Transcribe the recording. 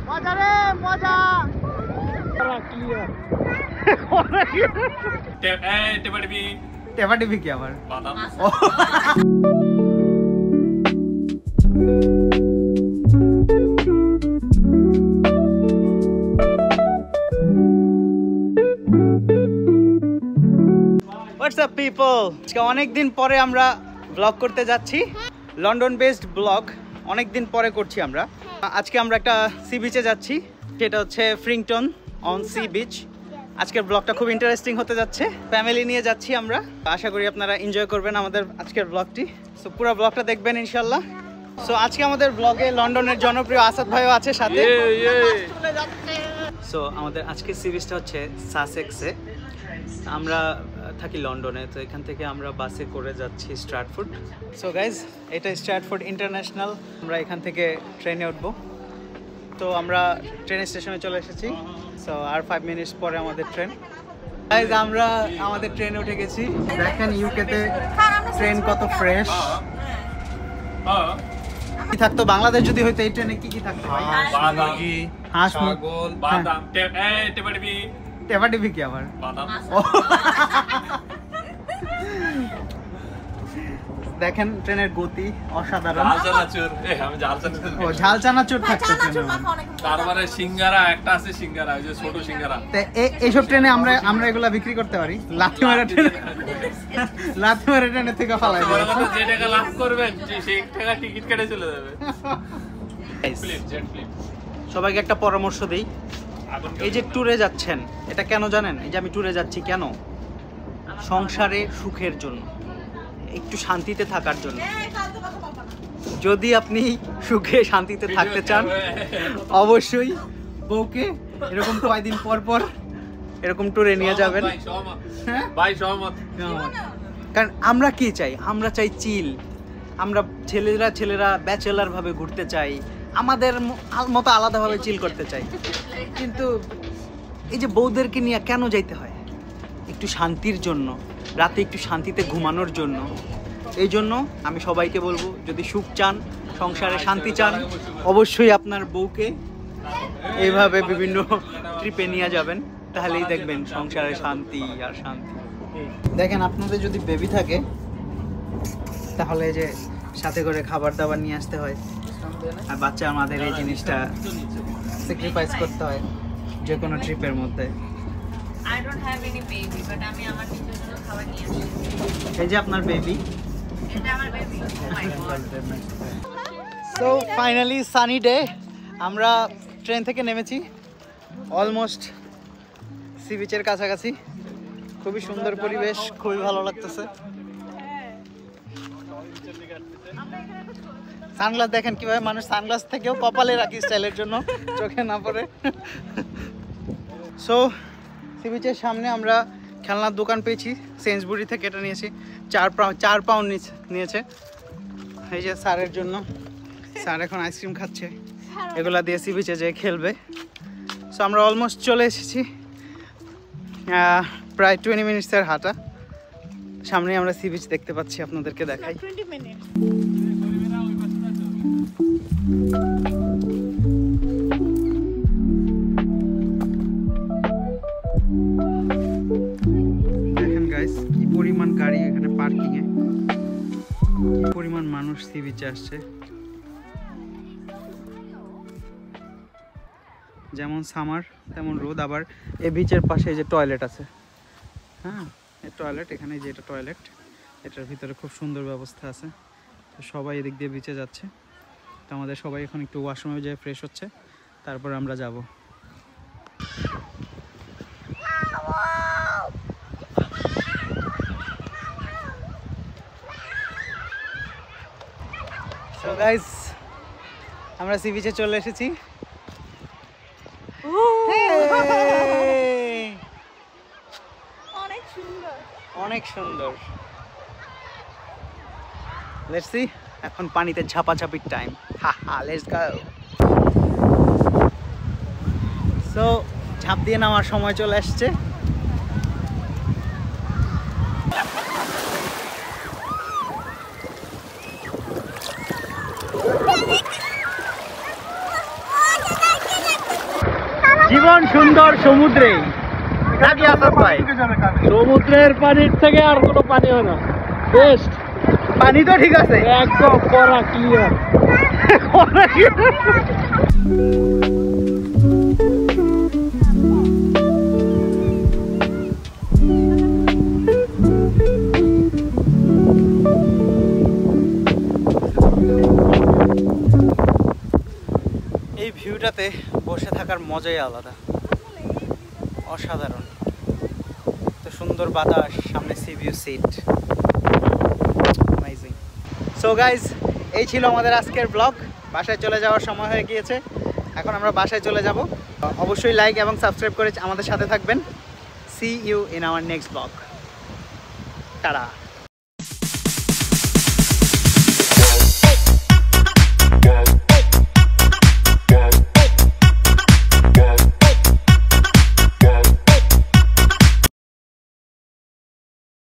মজা রে মজা ক্লিয়ার টেপা টিপি কি আবার বাদাম What's up people? আজকে অনেক দিন পরে আমরা ব্লগ করতে যাচ্ছি লন্ডন বেসড ব্লগ অনেক দিন পরে করছি আমরা আজকে আমরা একটা সি বিচে যাচ্ছি যেটা হচ্ছে ফ্রিংটন অন সি বিচ আজকের ব্লগটা খুব ইন্টারেস্টিং হতে যাচ্ছে ফ্যামিলি নিয়ে যাচ্ছি আমরা আশা করি আপনারা এনজয় করবেন আমাদের আজকের ব্লগটি সো পুরো ব্লগটা দেখবেন ইনশাআল্লাহ সো আজকে আমাদের ব্লগে লন্ডনের জনপ্রিয় আসাদ ভাইও আছে সাথে সো আমাদের আজকের সি বিচটা হচ্ছে সাসেক্সে আমরা থাকি লন্ডনে তো এখান থেকে আমরা বাসে করে যাচ্ছি স্ট্র্যাটফোর্ড সো গাইজ এটা স্ট্র্যাটফোর্ড ইন্টারন্যাশনাল আমরা এখান থেকে ট্রেনে উঠবো তো আমরা ট্রেন স্টেশনে চলে এসেছি সো আর 5 মিনিটস পরে আমাদের ট্রেন গাইজ আমরা আমাদের ট্রেনে উঠে গেছি দেখেন ইউকেতে ট্রেন কত ফ্রেশ কি থাকতো বাংলাদেশ যদি হইতো এই ট্রেনে কি থাকতো হাঁস ছাগল বাদাম টেপা টিপি কি আবার বাদাম দেখেন ট্রেনের গতি অসাধারণ ঝাল চানাচুর থাকতো তারপরে সিঙ্গারা একটা আছে সিঙ্গারা ওই যে ছোট সিঙ্গারা এইসব ট্রেনে আমরা এগুলা বিক্রি করতে পারি লাথি মারা ট্রেনে থেকে ফালাই যে টাকা লাভ করবেন সেই টাকা টিকিট কেটে চলে যাবে সবাইকে একটা পরামর্শ দেই এই যে ট্যুরে যাচ্ছেন এটা কেন জানেন এই যে আমি ট্যুরে যাচ্ছি কেন সংসারে সুখের জন্য একটু শান্তিতে থাকার জন্য যদি আপনি সুখে শান্তিতে থাকতে চান অবশ্যই বউকে এরকম কয়েকদিন পর পর এরকম ট্যুরে নিয়ে যাবেন কারণ আমরা কি চাই আমরা চাই চিল আমরা ছেলেরা ব্যাচেলার ভাবে ঘুরতে চাই আমাদের মতো আলাদাভাবে চিল করতে চাই কিন্তু এই যে বউদেরকে নিয়ে কেন যাইতে হয় একটু শান্তির জন্য রাতে একটু শান্তিতে ঘুমানোর জন্য এই জন্য আমি সবাইকে বলবো যদি সুখ চান সংসারে শান্তি চান অবশ্যই আপনার বউকে এইভাবে বিভিন্ন ট্রিপে নিয়ে যাবেন তাহলেই দেখবেন সংসারে শান্তি আর শান্তি দেখেন আপনাদের যদি বেবি থাকে তাহলে যে সাথে করে খাবার দাবার নিয়ে আসতে হয় আর বাচ্চা আমাদের এই জিনিসটা স্যাক্রিফাইস করতে হয় যে কোনো ট্রিপের মধ্যে I don't have any baby, but আমি আমার নিজের জন্য খাবার নিয়ে আসি এই যে আপনার বেবি এটা আমার baby oh my god so finally sunny day আমরা ট্রেন থেকে নেমেছি অলমোস্ট সি বিচের কাছাকাছি খুবই সুন্দর পরিবেশ খুবই ভালো লাগতেছে সানগ্লাস দেখেন কিভাবে মানুষ সানগ্লাস থেকেও কপালে রাখি স্টাইলের জন্য চোখে না পড়ে সো সি বিচের সামনে আমরা খেলনার দোকান পেয়েছি সেন্সবুরি থেকে এটা নিয়েছি 4 পাউন্ড নিয়েছে এই যে স্যারের জন্য স্যার এখন আইসক্রিম খাচ্ছে এগুলা দিয়ে সি বিচে যেয়ে খেলবে সো আমরা অলমোস্ট চলে এসেছি প্রায় 20 মিনিটসের হাঁটা সামনে আমরা সি বিচ দেখতে পাচ্ছি আপনাদেরকে দেখাই 20 মিনিট দেখেন গাইস কি পরিমাণ গাড়ি এখানে পার্কিং এ কি পরিমাণ মানুষ সি বিচে আসছে যেমন সামার তেমন রোদ আবার এই বিচের পাশে যে টয়লেট আছে হ্যাঁ এই টয়লেট এখানে যে এটা টয়লেট এটার ভিতরে খুব সুন্দর ব্যবস্থা আছে তো সবাই এদিক দিয়ে বিচে যাচ্ছে তো আমাদের সবাই এখন একটু ওয়াশরুমে যেয়ে ফ্রেশ হচ্ছে তারপর আমরা যাব সো গাইস আমরা সি বিচে চলে এসেছি অনেক সুন্দর অনেক সুন্দর লেটস সি এখন পানিতে ঝাপাঝাপির টাইম লেটস গো সো ঝাঁপ দিয়ে নামার সময় চলে আসছে জীবন সুন্দর সমুদ্রে নাকি আসাদ ভাই? সমুদ্রের পানির থেকে আর কোনো পানি হয় না, বেস্ট, পানি তো ঠিক আছে, একদম কড়া ক্লিয়ার। এই ভিউটাতে বসে থাকার মজাই আলাদা, অসাধারণ। তো সুন্দর বাতাস, সামনে sea view seat, amazing. So guys, এই ছিল আমাদের আজকের ব্লগ। বাসায় চলে যাওয়ার সময় হয়ে গিয়েছে, এখন আমরা বাসায় চলে যাব। অবশ্যই লাইক এবং সাবস্ক্রাইব করে আমাদের সাথে থাকবেন। See you in our next blog. Tata.